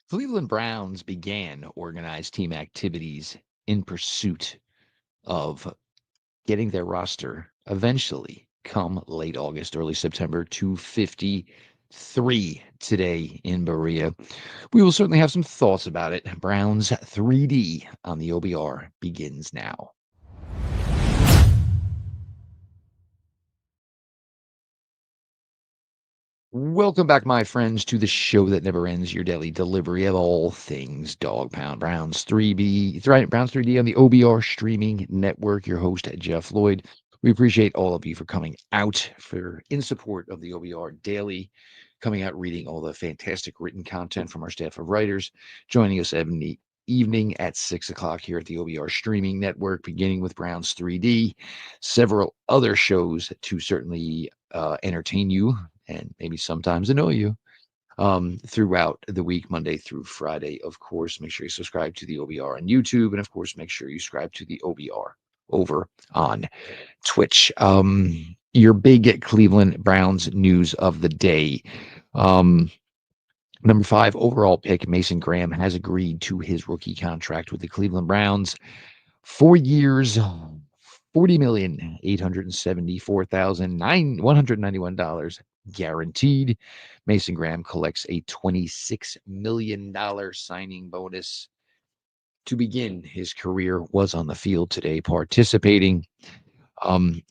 Cleveland Browns began organized team activities in pursuit of getting their roster eventually come late August, early September to 53 today in Berea. We will certainly have some thoughts about it. Browns 3D on the OBR begins now. Welcome back, my friends, to the show that never ends, your daily delivery of all things Dog Pound. Browns 3D on the OBR streaming network. Your host, Jeff Lloyd. We appreciate all of you for coming out for in support of the OBR daily, coming out reading all the fantastic written content from our staff of writers, joining us every evening at 6 o'clock here at the OBR streaming network, beginning with Browns 3D, several other shows to certainly entertain you and maybe sometimes annoy you throughout the week, Monday through Friday. Of course, make sure you subscribe to the OBR on YouTube. And of course, make sure you subscribe to the OBR over on Twitch. Your big Cleveland Browns news of the day. Number 5 overall pick, Mason Graham, has agreed to his rookie contract with the Cleveland Browns. 4 years, $40,874,191 guaranteed. Mason Graham collects a $26 million signing bonus to begin his career, was on the field today participating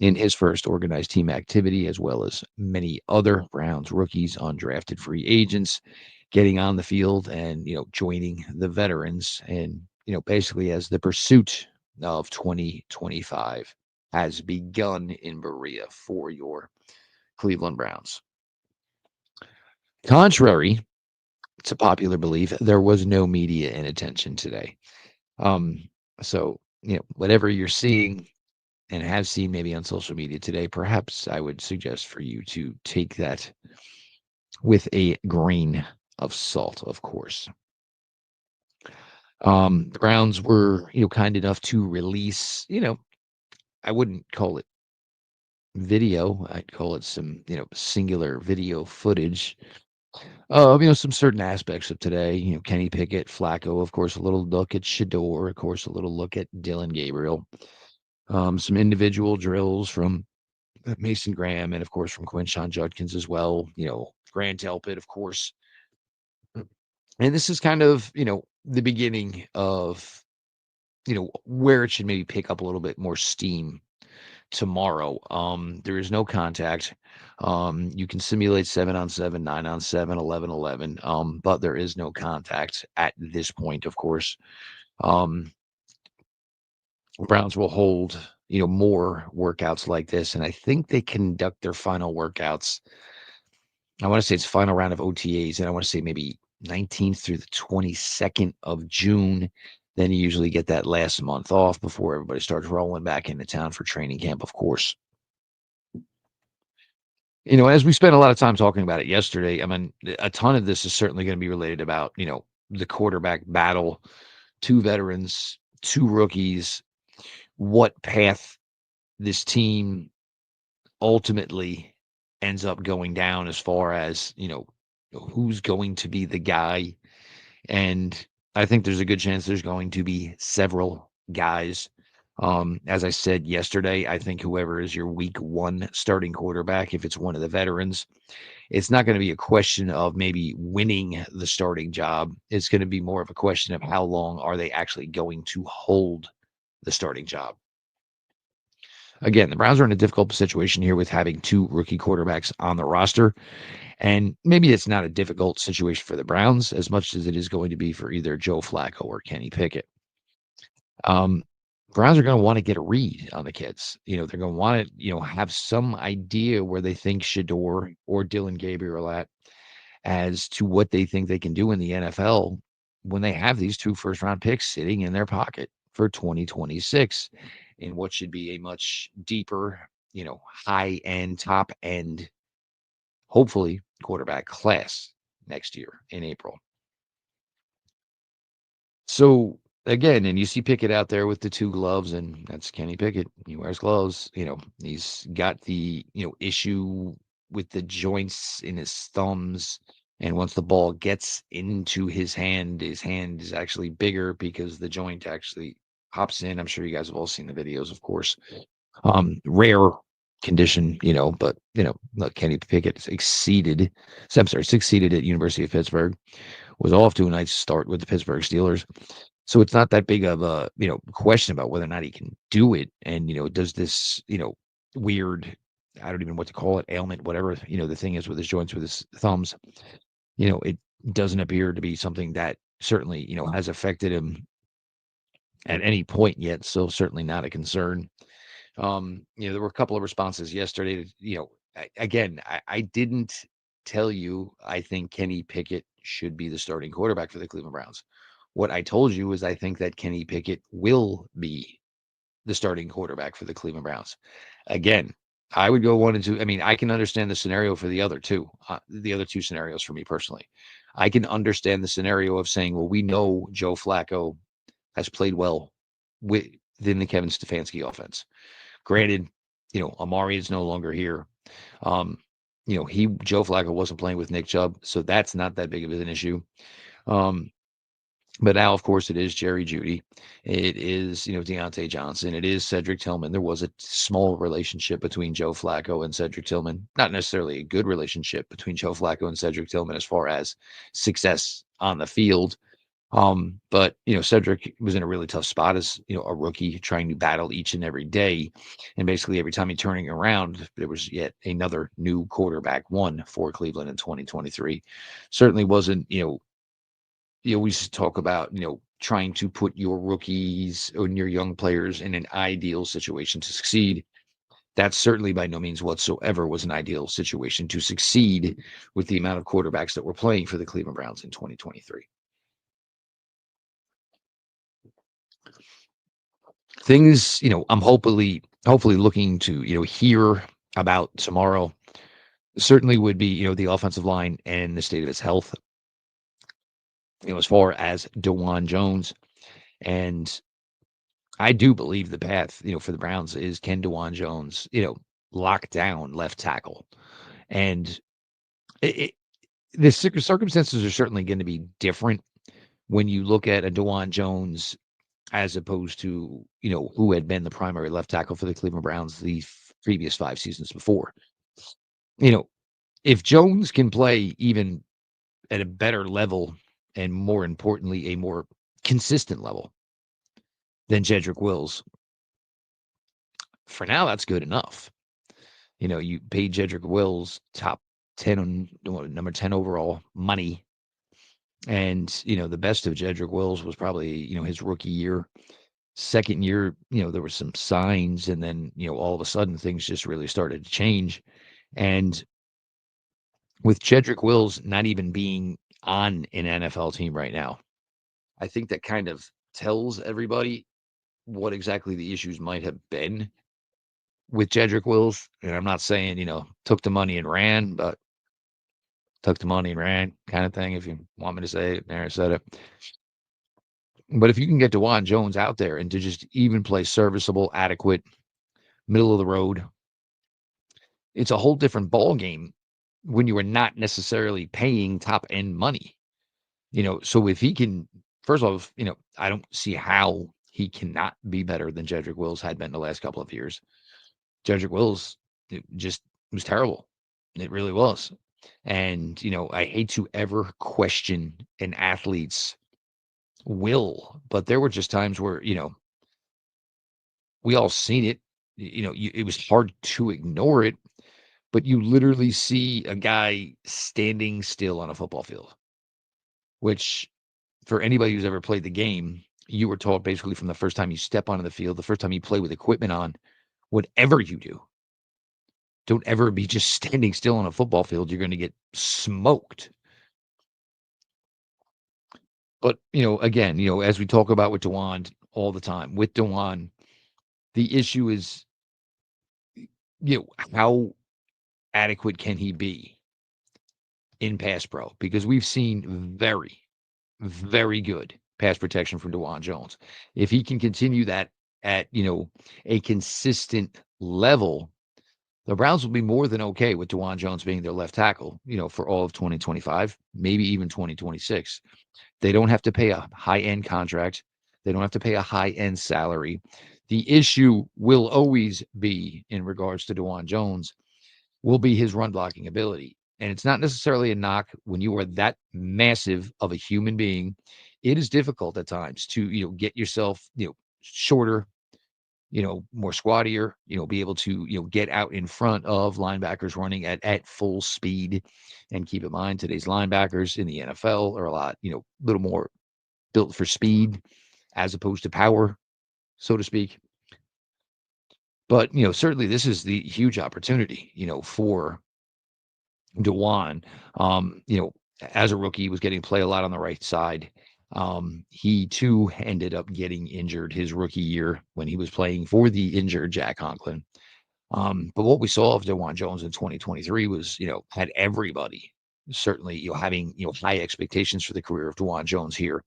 in his first organized team activity, as well as many other Browns rookies, undrafted free agents, getting on the field and, joining the veterans. And, basically as the pursuit of 2025 has begun in Berea for your Cleveland Browns. Contrary to popular belief, there was no media in attention today. So, whatever you're seeing and have seen maybe on social media today, perhaps I would suggest for you to take that with a grain of salt, of course. The Browns were, kind enough to release, I wouldn't call it video. I'd call it some, singular video footage of, some certain aspects of today. Kenny Pickett, Flacco, of course, a little look at Shador, of course, a little look at Dylan Gabriel. Some individual drills from Mason Graham and, of course, from Quinshon Judkins as well. Grant Delpit, of course. And this is kind of, the beginning of, where it should maybe pick up a little bit more steam tomorrow. There is no contact. You can simulate 7-on-7, 9-on-7, 11-11, but there is no contact at this point, of course. Browns will hold, more workouts like this, and I think they conduct their final workouts. I want to say it's final round of OTAs, and I want to say maybe 19th through the 22nd of June. Then you usually get that last month off before everybody starts rolling back into town for training camp, of course. As we spent a lot of time talking about it yesterday, I mean, a ton of this is certainly going to be related about, the quarterback battle, 2 veterans, 2 rookies, what path this team ultimately ends up going down as far as, who's going to be the guy. And I think there's a good chance there's going to be several guys. As I said yesterday, I think whoever is your week 1 starting quarterback, if it's one of the veterans, it's not going to be a question of maybe winning the starting job. It's going to be more of a question of how long are they actually going to hold the starting job. Again, the Browns are in a difficult situation here with having 2 rookie quarterbacks on the roster. And maybe it's not a difficult situation for the Browns as much as it is going to be for either Joe Flacco or Kenny Pickett. Um, Browns are going to want to get a read on the kids. They're going to want to, have some idea where they think Shador or Dylan Gabriel are at as to what they think they can do in the NFL when they have these 2 first-round picks sitting in their pocket for 2026 in what should be a much deeper, high-end, top-end, hopefully, quarterback class next year in April. So again, and you see Pickett out there with the 2 gloves, and that's Kenny Pickett. He wears gloves. He's got the issue with the joints in his thumbs And once the ball gets into his hand is actually bigger because the joint actually hops in. I'm sure you guys have all seen the videos, of course. Rare condition, but look, Kenny Pickett succeeded at University of Pittsburgh, was off to a nice start with the Pittsburgh Steelers. So it's not that big of a, question about whether or not he can do it. And, does this, weird, I don't even know what to call it, ailment, whatever, the thing is with his joints, with his thumbs, it doesn't appear to be something that certainly, has affected him at any point yet. So certainly not a concern. There were a couple of responses yesterday. Again, I didn't tell you I think Kenny Pickett should be the starting quarterback for the Cleveland Browns. What I told you is I think that Kenny Pickett will be the starting quarterback for the Cleveland Browns. Again, I would go 1 and 2. I mean, I can understand the scenario for the other two scenarios for me personally. I can understand the scenario of saying, well, we know Joe Flacco has played well within the Kevin Stefanski offense. Granted, Amari is no longer here. Um, Joe Flacco wasn't playing with Nick Chubb, so that's not that big of an issue. Um, but now, of course, it is Jerry Jeudy. It is, Deontay Johnson. It is Cedric Tillman. There was a small relationship between Joe Flacco and Cedric Tillman. Not necessarily a good relationship between Joe Flacco and Cedric Tillman as far as success on the field. But Cedric was in a really tough spot as a rookie trying to battle each and every day, and basically every time he turning around, there was yet another new quarterback one for Cleveland in 2023. Certainly wasn't you always talk about trying to put your rookies and your young players in an ideal situation to succeed. That certainly by no means whatsoever was an ideal situation to succeed with the amount of quarterbacks that were playing for the Cleveland Browns in 2023. Things, I'm hopefully looking to, hear about tomorrow certainly would be, the offensive line and the state of its health, as far as DeJuan Jones. And I do believe the path, for the Browns is, can DeJuan Jones, lock down left tackle. And the circumstances are certainly going to be different when you look at a DeJuan Jones as opposed to, who had been the primary left tackle for the Cleveland Browns the previous 5 seasons before. You know, if Jones can play even at a better level and more importantly, a more consistent level than Jedrick Wills, for now, that's good enough. You paid Jedrick Wills top 10, number 10 overall money. And, the best of Jedrick Wills was probably, his rookie year. Second year, there were some signs, and then, all of a sudden things just really started to change. And with Jedrick Wills not even being on an NFL team right now, I think that kind of tells everybody what exactly the issues might have been with Jedrick Wills. And I'm not saying, took the money and ran, but took the money and ran kind of thing. If you want me to say it, there I said it. But if you can get DeJuan Jones out there and to just even play serviceable, adequate, middle of the road, it's a whole different ball game when you are not necessarily paying top end money. So if he can, first of all, I don't see how he cannot be better than Jedrick Wills had been the last couple of years. Jedrick Wills just was terrible. It really was. And, I hate to ever question an athlete's will, but there were just times where, we all seen it. It was hard to ignore it, but you literally see a guy standing still on a football field, which for anybody who's ever played the game, you were taught basically from the first time you step onto the field, the first time you play with equipment on, whatever you do, don't ever be just standing still on a football field. You're going to get smoked. But, again, as we talk about with DeJuan all the time, with DeJuan, the issue is, how adequate can he be in pass pro? Because we've seen very, very good pass protection from DeJuan Jones. If he can continue that at, a consistent level, The Browns will be more than okay with DeJuan Jones being their left tackle, for all of 2025, maybe even 2026. They don't have to pay a high-end contract. They don't have to pay a high-end salary. The issue will always be in regards to DeJuan Jones will be his run blocking ability. And it's not necessarily a knock when you are that massive of a human being. It is difficult at times to, get yourself, shorter, more squattier, be able to, get out in front of linebackers running at full speed. And keep in mind, today's linebackers in the NFL are a lot, little more built for speed as opposed to power, so to speak. But, certainly this is the huge opportunity, for DeJuan. As a rookie, was getting play a lot on the right side. He too ended up getting injured his rookie year when he was playing for the injured Jack Conklin. But what we saw of DeJuan Jones in 2023 was, had everybody certainly, having, high expectations for the career of DeJuan Jones here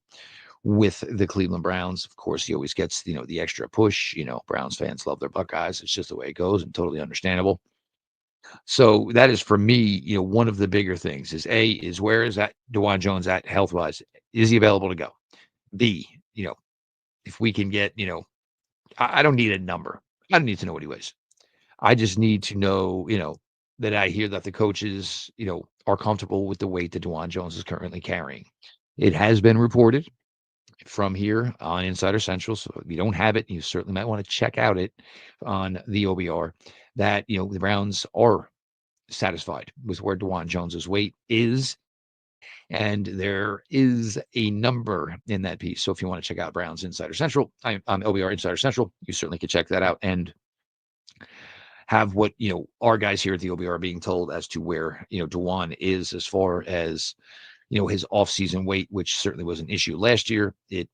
with the Cleveland Browns. Of course, he always gets, the extra push. Browns fans love their Buckeyes. It's just the way it goes and totally understandable. So that is for me, one of the bigger things is where is that DeJuan Jones at health wise? Is he available to go? B, if we can get, I don't need a number. I don't need to know what he weighs. I just need to know, that I hear that the coaches, are comfortable with the weight that DeJuan Jones is currently carrying. It has been reported from here on Insider Central. So if you don't have it, you certainly might want to check out it on the OBR that, the Browns are satisfied with where DeJuan Jones's weight is. And there is a number in that piece. So if you want to check out Browns Insider Central, LBR Insider Central, you certainly could check that out and have what, our guys here at the OBR are being told as to where, DeJuan is as far as, his offseason weight, which certainly was an issue last year. It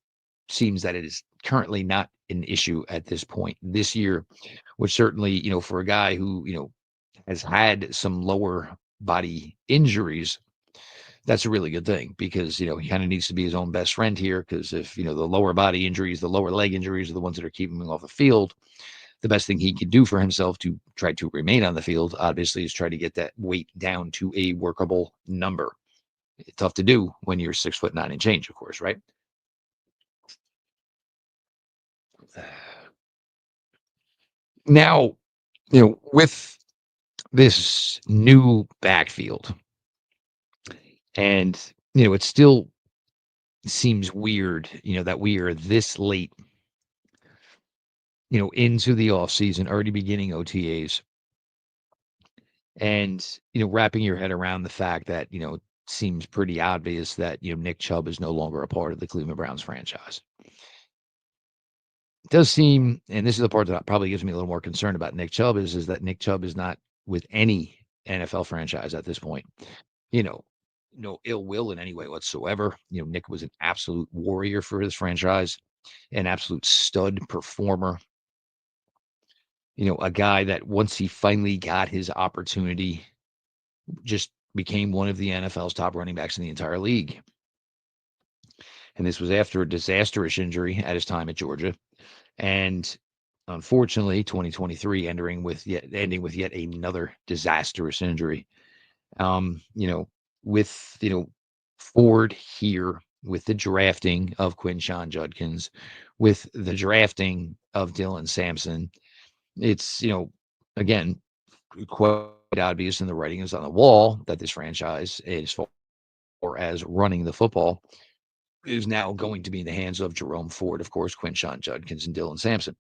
seems that it is currently not an issue at this point this year, which certainly, for a guy who, has had some lower body injuries, that's a really good thing because, he kind of needs to be his own best friend here. Because if, the lower body injuries, the lower leg injuries are the ones that are keeping him off the field, the best thing he can do for himself to try to remain on the field, obviously, is try to get that weight down to a workable number. It's tough to do when you're 6'9" and change, of course, right? Now, with this new backfield, and it still seems weird, that we are this late, into the off season, already beginning OTAs, and wrapping your head around the fact that it seems pretty obvious that Nick Chubb is no longer a part of the Cleveland Browns franchise. It does seem, and this is the part that probably gives me a little more concern about Nick Chubb is that Nick Chubb is not with any NFL franchise at this point. You know, no ill will in any way whatsoever. Nick was an absolute warrior for his franchise, an absolute stud performer. A guy that once he finally got his opportunity, just became one of the NFL's top running backs in the entire league. And this was after a disastrous injury at his time at Georgia. And unfortunately, 2023 ending with yet another disastrous injury. With Ford here, with the drafting of Quinshon Judkins, with the drafting of Dylan Sampson, it's again quite obvious, and the writing is on the wall that this franchise, as far as running the football, is now going to be in the hands of Jerome Ford, of course, Quinshon Judkins, and Dylan Sampson.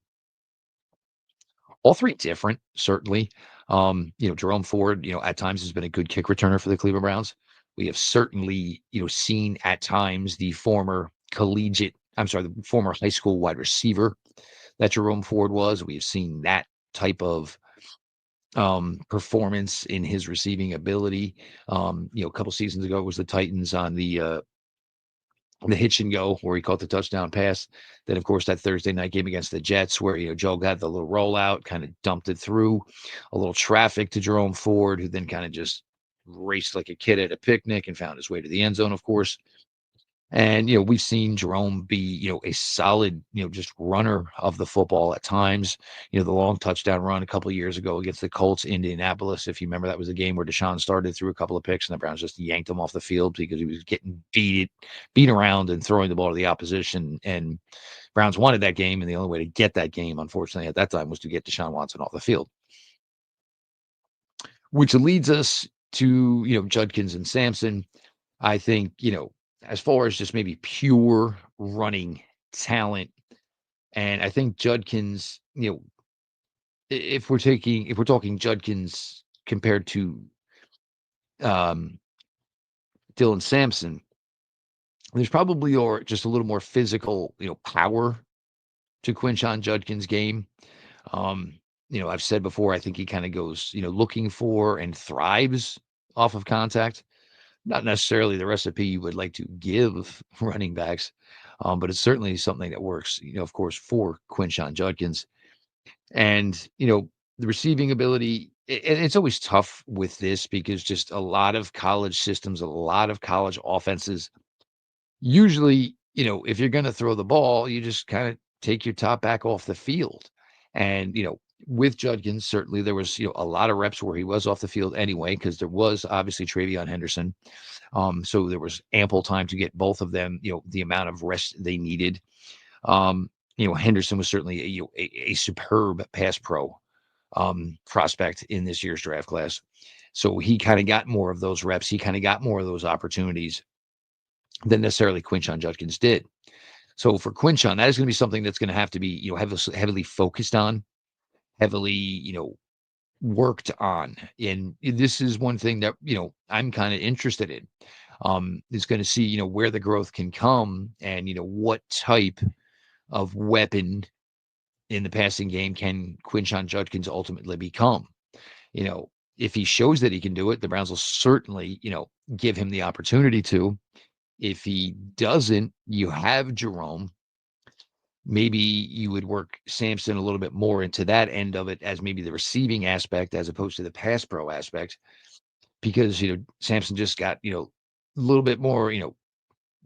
All three different, certainly. Jerome Ford, at times has been a good kick returner for the Cleveland Browns. We have certainly, seen at times the former the former high school wide receiver that Jerome Ford was. We have seen that type of performance in his receiving ability. A couple seasons ago, it was the Titans on the hitch and go where he caught the touchdown pass. Then, of course, that Thursday night game against the Jets where, Joe got the little rollout, kind of dumped it through a little traffic to Jerome Ford, who then kind of just raced like a kid at a picnic and found his way to the end zone, of course. And, we've seen Jerome be, a solid, just runner of the football at times. The long touchdown run a couple of years ago against the Colts in Indianapolis. If you remember, that was a game where Deshaun started through a couple of picks and the Browns just yanked him off the field because he was getting beat around and throwing the ball to the opposition. And Browns wanted that game. And the only way to get that game, unfortunately, at that time was to get Deshaun Watson off the field, which leads us to, Judkins and Sampson. I think, as far as just maybe pure running talent, and I think Judkins, if we're talking Judkins compared to um, Dylan Sampson, there's probably or just a little more physical, power to Quinshon Judkins' game. Um, I've said before, I think he kind of goes, looking for and thrives off of contact. Not necessarily the recipe you would like to give running backs, but it's certainly something that works, of course, for Quinshon Judkins. And, the receiving ability, and it's always tough with this because just a lot of college systems, a lot of college offenses, usually, if you're going to throw the ball, you just kind of take your top back off the field. And, with Judkins, certainly there was, a lot of reps where he was off the field anyway, because there was obviously Travion Henderson. So there was ample time to get both of them, the amount of rest they needed. Henderson was certainly a superb pass pro prospect in this year's draft class. So he kind of got more of those reps. He kind of got more of those opportunities than necessarily Quinshon Judkins did. So for Quinshon, that is going to be something that's going to have to be, heavily focused on, heavily, worked on. And this is one thing that, I'm kind of interested in. Is going to see, where the growth can come and, what type of weapon in the passing game can Quinshon Judkins ultimately become. You know, if he shows that he can do it, the Browns will certainly, give him the opportunity to. If he doesn't, you have Jerome. Maybe you would work Sampson a little bit more into that end of it as maybe the receiving aspect as opposed to the pass pro aspect, because Sampson just got a little bit more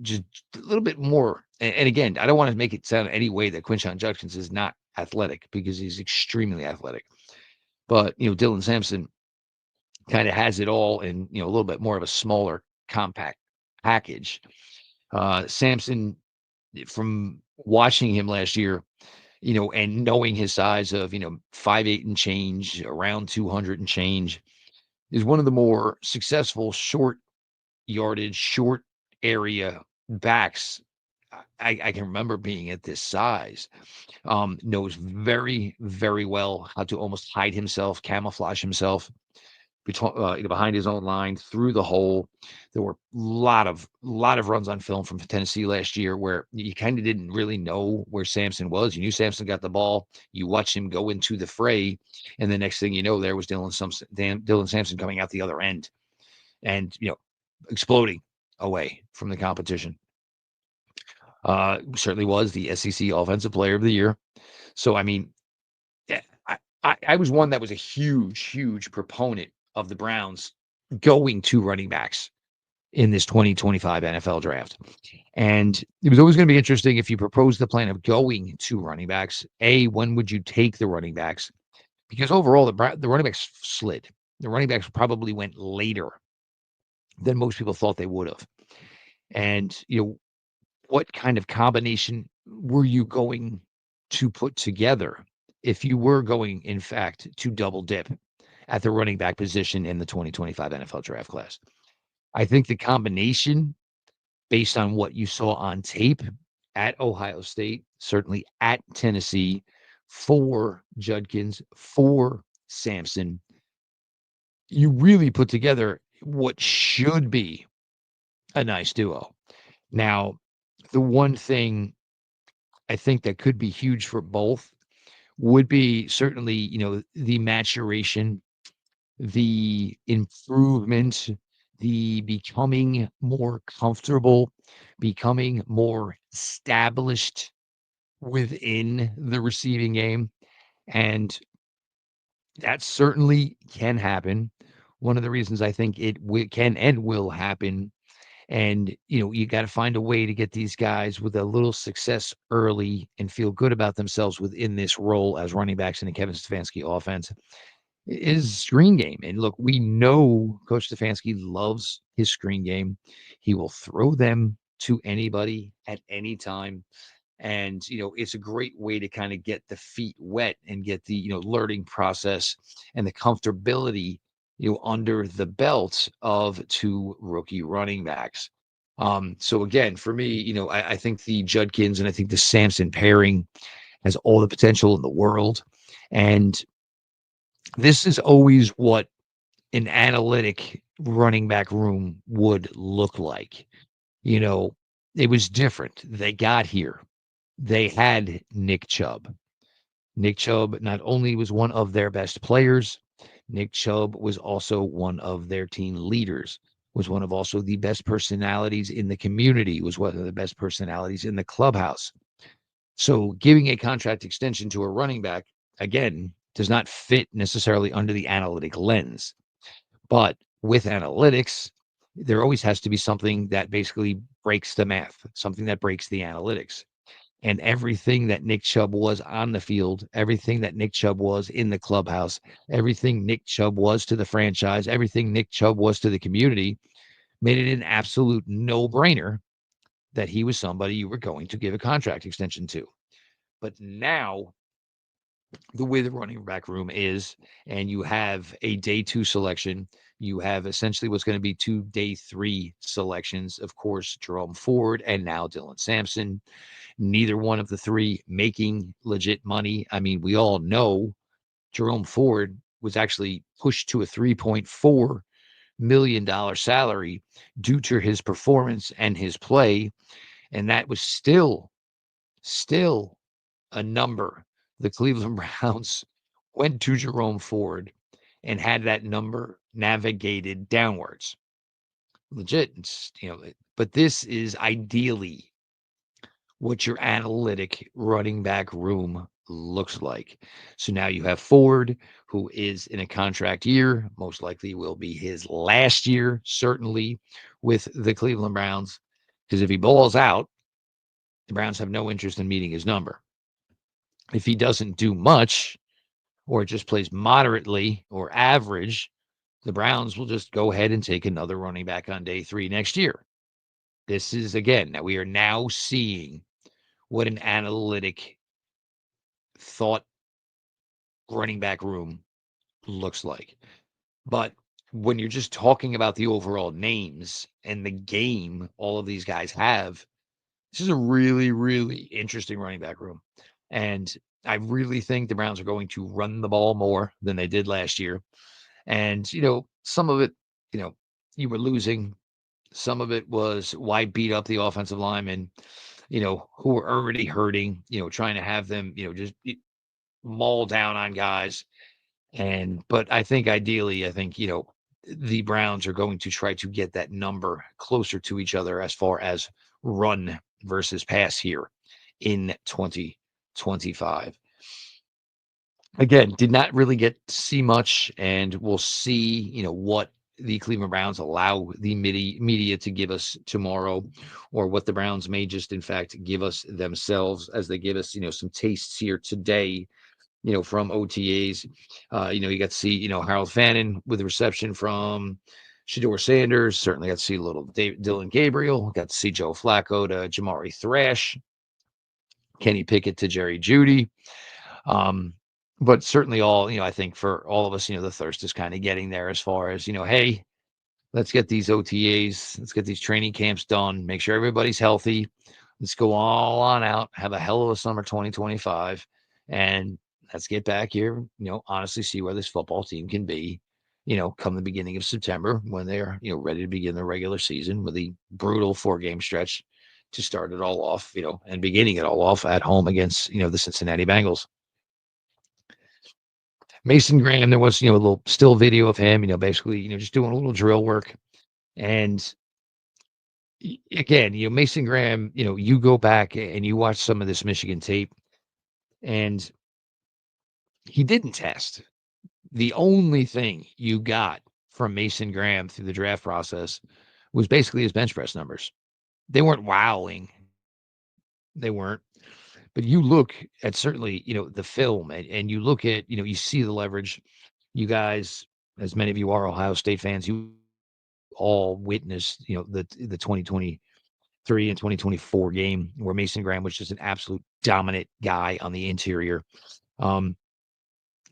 just a little bit more. And again, I don't want to make it sound any way that Quinshon Judkins is not athletic, because he's extremely athletic. But Dylan Sampson kind of has it all in a little bit more of a smaller, compact package. Sampson, from watching him last year, and knowing his size of 5'8" and change, around 200 and change, is one of the more successful short yardage, short area backs I can remember being at this size. Knows very, very well how to almost hide himself, camouflage himself between, behind his own line, through the hole. There were lot of runs on film from Tennessee last year where you kind of didn't really know where Sampson was. You knew Sampson got the ball. You watched him go into the fray, and the next thing you know, there was Dylan Sampson coming out the other end, and exploding away from the competition. Certainly was the SEC Offensive Player of the Year. So, I mean, yeah, I was one that was a huge, huge proponent of the Browns going to running backs in this 2025 NFL draft. And it was always going to be interesting if you proposed the plan of going to running backs. A, when would you take the running backs? Because overall, the running backs slid. The running backs probably went later than most people thought they would have. And, what kind of combination were you going to put together if you were going, in fact, to double dip at the running back position in the 2025 NFL draft class? I think the combination, based on what you saw on tape at Ohio State, certainly at Tennessee, for Judkins, for Sampson, you really put together what should be a nice duo. Now, the one thing I think that could be huge for both would be certainly, the maturation, the improvement, the becoming more comfortable, becoming more established within the receiving game. And that certainly can happen. One of the reasons I think it can and will happen And, you got to find a way to get these guys with a little success early and feel good about themselves within this role as running backs in the Kevin Stefanski offense is screen game. And look, we know Coach Stefanski loves his screen game. He will throw them to anybody at any time. And, it's a great way to kind of get the feet wet and get the, learning process and the comfortability, under the belt of two rookie running backs. So again, for me, I think the Judkins and I think the Sampson pairing has all the potential in the world. And this is always what an analytic running back room would look like. You know, it was different. They got here. They had Nick Chubb. Nick Chubb not only was one of their best players, Nick Chubb was also one of their team leaders, was one of also the best personalities in the community, was one of the best personalities in the clubhouse. So giving a contract extension to a running back, again, does not fit necessarily under the analytic lens. But with analytics, there always has to be something that basically breaks the math, something that breaks the analytics. And everything that Nick Chubb was on the field, everything that Nick Chubb was in the clubhouse, everything Nick Chubb was to the franchise, everything Nick Chubb was to the community, made it an absolute no-brainer that he was somebody you were going to give a contract extension to. But now, the way the running back room is, and you have a day two selection, you have essentially what's going to be two day three selections. Of course, Jerome Ford and now Dylan Sampson. Neither one of the three making legit money. I mean, we all know Jerome Ford was actually pushed to a $3.4 million salary due to his performance and his play. And that was still a number. The Cleveland Browns went to Jerome Ford and had that number navigated downwards. Legit, but this is ideally what your analytic running back room looks like. So now you have Ford, who is in a contract year, most likely will be his last year, certainly with the Cleveland Browns, because if he balls out, the Browns have no interest in meeting his number. If he doesn't do much or just plays moderately or average, the Browns will just go ahead and take another running back on day three next year. This is, again, now we are now seeing what an analytic thought running back room looks like. But when you're just talking about the overall names and the game all of these guys have, this is a really, really interesting running back room. And I really think the Browns are going to run the ball more than they did last year. And, some of it, you were losing. Some of it was why beat up the offensive linemen, who were already hurting, trying to have them, just maul down on guys. But I think ideally, the Browns are going to try to get that number closer to each other as far as run versus pass here in 2025. Again, did not really get to see much, and we'll see, what the Cleveland Browns allow the media to give us tomorrow, or what the Browns may just, in fact, give us themselves as they give us, some tastes here today, from OTAs. You got to see, Harold Fannin with the reception from Shador Sanders. Certainly got to see a little Dylan Gabriel. Got to see Joe Flacco to Jamari Thrash. Kenny Pickett to Jerry Jeudy. But certainly all, I think for all of us, the thirst is kind of getting there as far as, hey, let's get these OTAs, let's get these training camps done, make sure everybody's healthy. Let's go all on out, have a hell of a summer 2025, and let's get back here, honestly see where this football team can be, come the beginning of September when they're, ready to begin the regular season with a brutal 4-game stretch to start it all off, and beginning it all off at home against, the Cincinnati Bengals. Mason Graham, there was, a little still video of him, basically, just doing a little drill work. And again, Mason Graham, you go back and you watch some of this Michigan tape, and he didn't test. The only thing you got from Mason Graham through the draft process was basically his bench press numbers. They weren't wowing. They weren't. But you look at certainly, the film and you look at, you see the leverage. You guys, as many of you are Ohio State fans, you all witnessed, the 2023 and 2024 game where Mason Graham was just an absolute dominant guy on the interior. Um,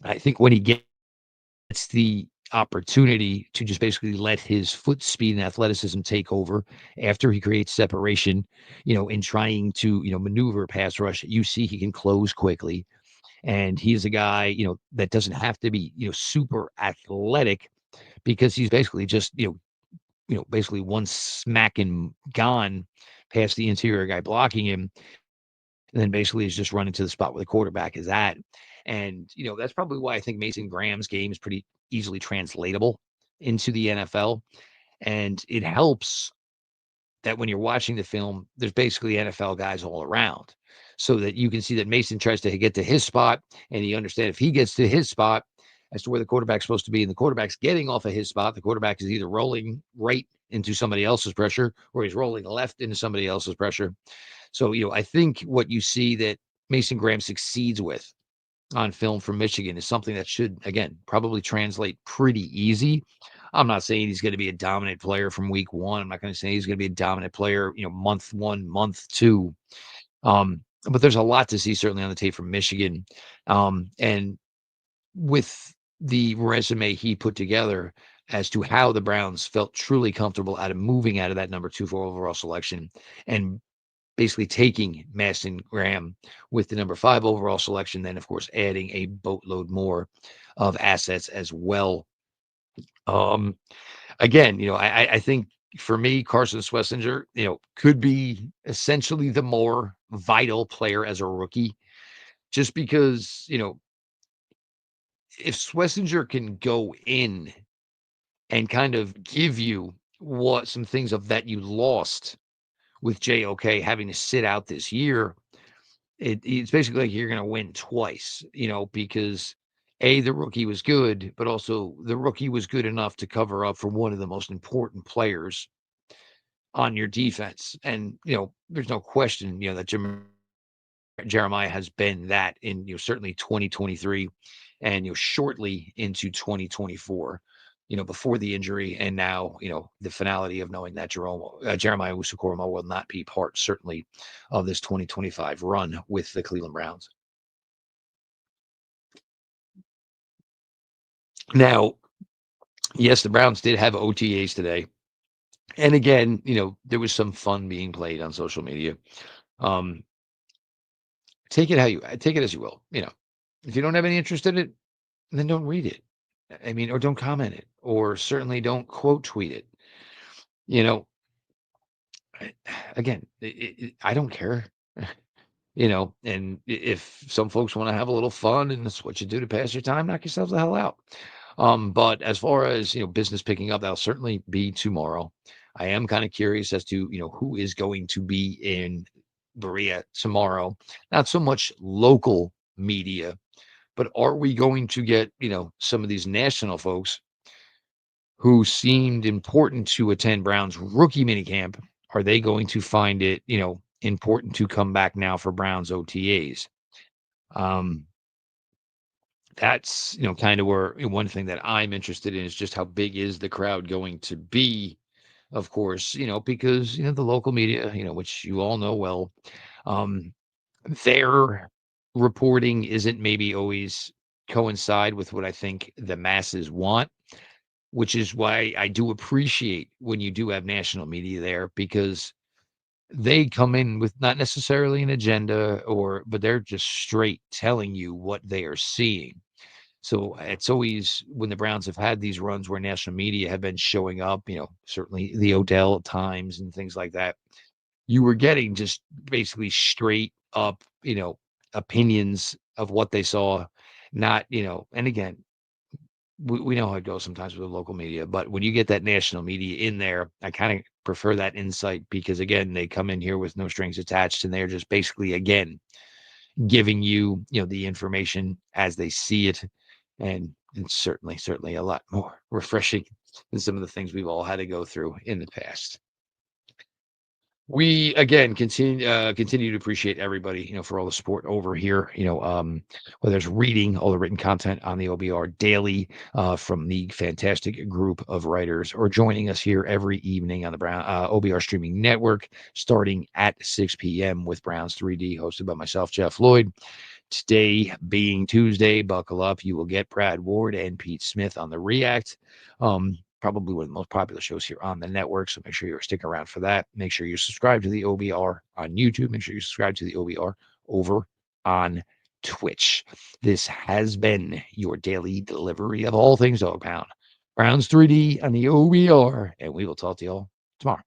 I think when he gets the opportunity to just basically let his foot speed and athleticism take over after he creates separation, in trying to, maneuver pass rush, you see he can close quickly. And he's a guy, that doesn't have to be, super athletic because he's basically just, basically one smack and gone past the interior guy blocking him. And then basically is just running to the spot where the quarterback is at. And, that's probably why I think Mason Graham's game is pretty easily translatable into the NFL. And it helps that when you're watching the film, there's basically NFL guys all around so that you can see that Mason tries to get to his spot and you understand if he gets to his spot as to where the quarterback's supposed to be and the quarterback's getting off of his spot, the quarterback is either rolling right into somebody else's pressure or he's rolling left into somebody else's pressure. So, I think what you see that Mason Graham succeeds with on film from Michigan is something that should, again, probably translate pretty easy. I'm not saying he's going to be a dominant player from week one. I'm not going to say he's going to be a dominant player, month one, month two. But there's a lot to see certainly on the tape from Michigan. And with the resume he put together as to how the Browns felt truly comfortable out of moving out of that number 2 for overall selection and basically taking Mason Graham with the number 5 overall selection, then of course adding a boatload more of assets as well. Um, Again, I think for me, Carson Schlesinger, could be essentially the more vital player as a rookie, just because, if Schlesinger can go in and kind of give you what some things of that you lost with JOK having to sit out this year, it's basically like you're going to win twice, because the rookie was good, but also the rookie was good enough to cover up for one of the most important players on your defense. And, there's no question, that Jeremiah has been that in, certainly 2023 and, shortly into 2024, before the injury. And now, the finality of knowing that Jeremiah Usukoroma will not be part, certainly, of this 2025 run with the Cleveland Browns. Now, yes, the Browns did have OTAs today. And again, there was some fun being played on social media. Um, take it as you will. If you don't have any interest in it, then don't read it. I mean, or don't comment it, or certainly don't quote tweet it. You know, again, I don't care. And if some folks want to have a little fun and that's what you do to pass your time, knock yourselves the hell out. But as far as business picking up, that'll certainly be tomorrow. I am kind of curious as to who is going to be in Berea tomorrow. Not so much local media, but are we going to get some of these national folks who seemed important to attend Brown's rookie minicamp? Are they going to find it important to come back now for Brown's OTAs? Um, that's kind of where one thing that I'm interested in is just how big is the crowd going to be, of course, because the local media, which you all know well, um, their reporting isn't maybe always coincide with what I think the masses want, which is why I do appreciate when you do have national media there, because they come in with not necessarily an agenda but they're just straight telling you what they are seeing. So it's always when the Browns have had these runs where national media have been showing up, certainly the Odell Times and things like that, you were getting just basically straight up, opinions of what they saw, not, and again, we know how it goes sometimes with the local media, but when you get that national media in there, I kind of prefer that insight because again, they come in here with no strings attached and they're just basically, again, giving you, the information as they see it. And it's certainly a lot more refreshing and some of the things we've all had to go through in the past. We again continue to appreciate everybody, for all the support over here. Whether it's reading all the written content on the OBR daily from the fantastic group of writers, or joining us here every evening on the Brown OBR streaming network, starting at 6 p.m. with Brown's 3D, hosted by myself, Jeff Lloyd. Today being Tuesday, buckle up. You will get Brad Ward and Pete Smith on the React. Probably one of the most popular shows here on the network. So make sure you're sticking around for that. Make sure you subscribe to the OBR on YouTube. Make sure you subscribe to the OBR over on Twitch. This has been your daily delivery of all things Dog Pound. Browns 3D on the OBR, and we will talk to y'all tomorrow.